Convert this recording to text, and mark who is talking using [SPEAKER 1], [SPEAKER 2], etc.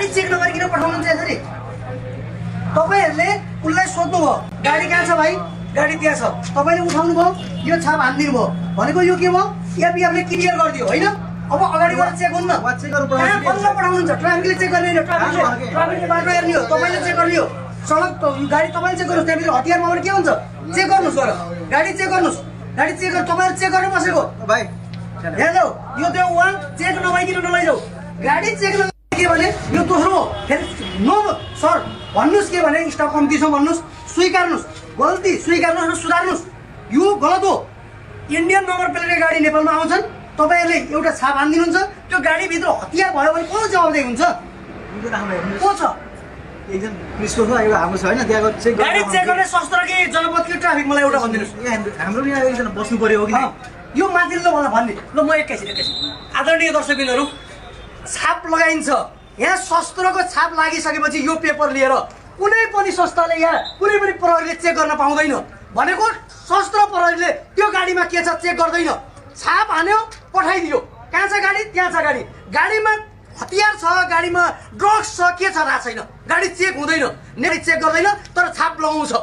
[SPEAKER 1] गाडी चेक नगरिकन पठाउनुहुन्छ यसरी तपाईहरुले उनलाई सोध्नु भयो गाडी कहाँ छ भाइ गाडी त्यहाँ छ तपाईले उठाउनु भयो यो छाप हान्दिनु भयो भनेको यो के भयो एपीएफले क्लियर गरिदियो हैन अब अगाडि गएर चेक गर्नु कहाँ बल्ल पठाउनुहुन्छ ट्राफिकले चेक गर्ने हैन ट्राफिकले बाटो हेर्ने हो तपाईले चेक गर्ने हो सडक गाडी तपाईले चेक गर्नुस् त्यहाँभित्र हतियार मामला के हुन्छ चेक गर्नुस् गएर गाडी चेक गर्नुस् गाडी चेक गर्नु तपाईहरु चेक गर्न बसेको
[SPEAKER 2] भाइ
[SPEAKER 1] हेलो यो त्यो वान चेक नभइकिन नलैजाऊ गाडी चेक के भने यो दोस्रो फेरि नो सर भन्नुस् के भने स्टाफ कम्ती छ भन्नुस् स्वीकार्नुस् गल्ती स्वीकार्नुस् र सुधार्नुस् यो गलत हो इन्डियन नम्बर प्लेटको गाडी नेपालमा आउँछन् तपाईहरुले एउटा छाप हान्दिनुहुन्छ त्यो गाडी भित्र हतियार भयो भने को जवाबदेही हुन्छ को छ
[SPEAKER 2] एकजना पुलिसको छ एउटा हाम्रो छ हैन त्यहाँको चेक
[SPEAKER 1] गाडी चेक गर्ने शस्त्र के जनपद के ट्राफिक मलाई एउटा भनिदिनुस्
[SPEAKER 2] हाम्रो यहाँ एकजना बस्नु पर्यो हो कि
[SPEAKER 1] यो माथिल्लो मलाई भन्ने ल म एकैछिन आदरणीय दर्शकबिन्दुहरु छाप लगाइन्छ यहाँ शस्त्रको छाप लागिसकेपछि यो पेपर लिएर कुनै पनि संस्थाले यहाँ कुनै पनि प्रहरीले चेक गर्न पाउँदैन भनेको शस्त्र प्रहरीले त्यो गाडीमा के छ चेक गर्दैन छाप हान्यो पठाइदियो कहाँ छ गाडी त्यहाँ छ गाडी गाडीमा हतियार छ गाडीमा ड्रग्स छ के छ थाहा छैन गाडी चेक हुँदैन गाडी चेक गर्दैन तर छाप लगाउँछ